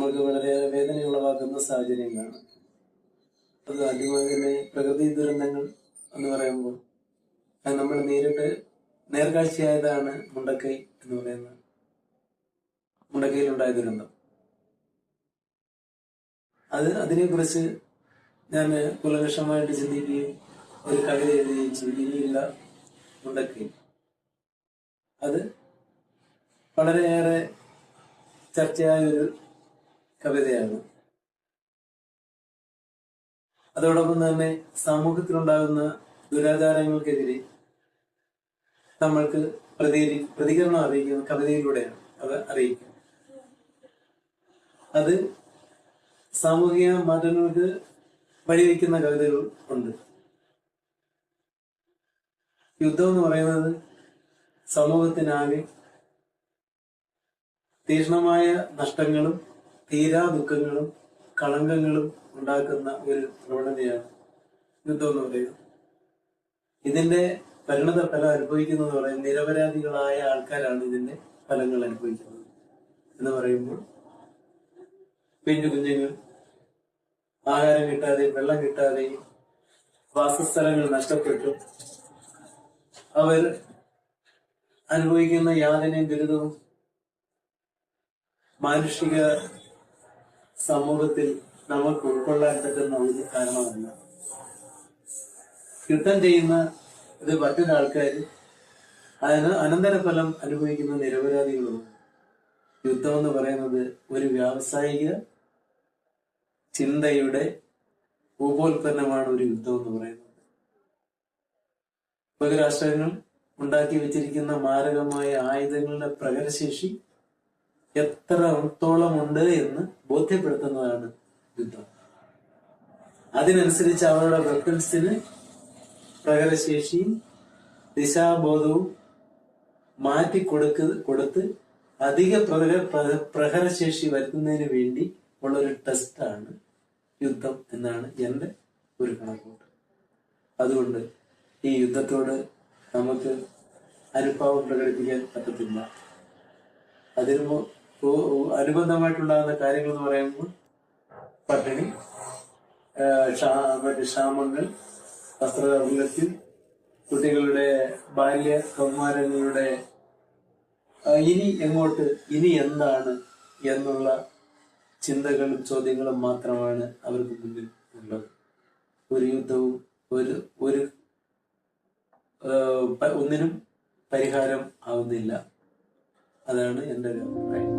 നമ്മൾക്ക് വളരെയേറെ വേദന ഉളവാക്കുന്ന സാഹചര്യങ്ങളാണ്. അത് അതുപോലെ തന്നെ പ്രകൃതി ദുരന്തങ്ങൾ എന്ന് പറയുമ്പോൾ നമ്മൾ നേരിട്ട് നേർക്കാഴ്ചയായതാണ് മുണ്ടക്കൈ എന്ന് പറയുന്ന മുണ്ടക്കൈയിലുണ്ടായ ദുരന്തം. അതിനെക്കുറിച്ച് ഞാൻ കുലകഷമായിട്ട് ചിന്തിക്കുകയും ഒരു കവിത എഴുതുകയും ചെയ്തു. ഇനിയില്ല മുണ്ടക്കൈ. അത് വളരെയേറെ ചർച്ചയായ ഒരു കവിതയാണ്. അതോടൊപ്പം തന്നെ സമൂഹത്തിലുണ്ടാകുന്ന ദുരാചാരങ്ങൾക്കെതിരെ നമ്മൾക്ക് പ്രതികരണം അറിയിക്കുന്ന കവിതയിലൂടെയാണ് അത് അറിയിക്കുക. അത് സാമൂഹിക മാറ്റങ്ങൾക്ക് വഴിവെക്കുന്ന കവിതകൾ ഉണ്ട്. യുദ്ധം എന്ന് പറയുന്നത് സമൂഹത്തിനാകെ തീക്ഷ്ണമായ നഷ്ടങ്ങളും തീരാ ദുഃഖങ്ങളും കളങ്കങ്ങളും ഉണ്ടാക്കുന്ന ഒരു പ്രവണതയാണ് യുദ്ധം എന്ന് പറയുന്നത്. ഇതിന്റെ പരിണത ഫലം അനുഭവിക്കുന്നത് പറയാൻ നിരപരാധികളായ ആൾക്കാരാണ് ഇതിന്റെ ഫലങ്ങൾ അനുഭവിക്കുന്നത് എന്ന് പറയുമ്പോൾ പിഞ്ചു കുഞ്ഞുങ്ങൾ ആഹാരം കിട്ടാതെയും വെള്ളം കിട്ടാതെയും വാസസ്ഥലങ്ങൾ നഷ്ടപ്പെട്ടു അവർ അനുഭവിക്കുന്ന യാതനയും ദുരിതവും മാനുഷിക സമൂഹത്തിൽ നമുക്ക് ഉൾക്കൊള്ളാൻ പറ്റുന്ന ഒരു കാരണമല്ല. യുദ്ധം ചെയ്യുന്ന ഇത് മറ്റൊരാൾക്കാർ അതിന് അനന്തരഫലം അനുഭവിക്കുന്ന നിരപരാധികളും. യുദ്ധം എന്ന് പറയുന്നത് ഒരു വ്യാവസായിക ചിന്തയുടെ ഉപോൽപ്പന്നമാണ് ഒരു യുദ്ധം എന്ന് പറയുന്നത്. ബഹുരാഷ്ട്രങ്ങൾ ഉണ്ടാക്കി വെച്ചിരിക്കുന്ന മാരകമായ ആയുധങ്ങളുടെ പ്രകടശേഷി എത്രത്തോളം ഉണ്ട് എന്ന് ബോധ്യപ്പെടുത്തുന്നതാണ് യുദ്ധം. അതിനനുസരിച്ച് അവരുടെ വെപ്പൺസിന് പ്രകടശേഷിയും ദിശാബോധവും കൊടുത്ത് അധിക പ്രഹരശേഷി വരുത്തുന്നതിന് വേണ്ടി ഉള്ളൊരു ടെസ്റ്റാണ് യുദ്ധം എന്നാണ് എൻ്റെ ഒരു കണക്കൂട്ട്. അതുകൊണ്ട് ഈ യുദ്ധത്തോട് നമുക്ക് അനുഭാവം പ്രകടിപ്പിക്കാൻ പറ്റത്തില്ല. അതിന് അനുബന്ധമായിട്ടുണ്ടാകുന്ന കാര്യങ്ങൾ എന്ന് പറയുമ്പോൾ പട്ടിണി, ക്ഷാമങ്ങൾ, വസ്ത്രദൗർലഭ്യം, കുട്ടികളുടെ ബാല്യ കൗമാരങ്ങളുടെ ഇനി എങ്ങോട്ട്, ഇനി എന്താണ് എന്നുള്ള ചിന്തകളും ചോദ്യങ്ങളും മാത്രമാണ് അവർക്ക് മുന്നിൽ ഉള്ളത്. ഒരു യുദ്ധവും ഒന്നിനും പരിഹാരം ആവുന്നില്ല. അതാണ് എൻ്റെ ഒരു അഭിപ്രായം.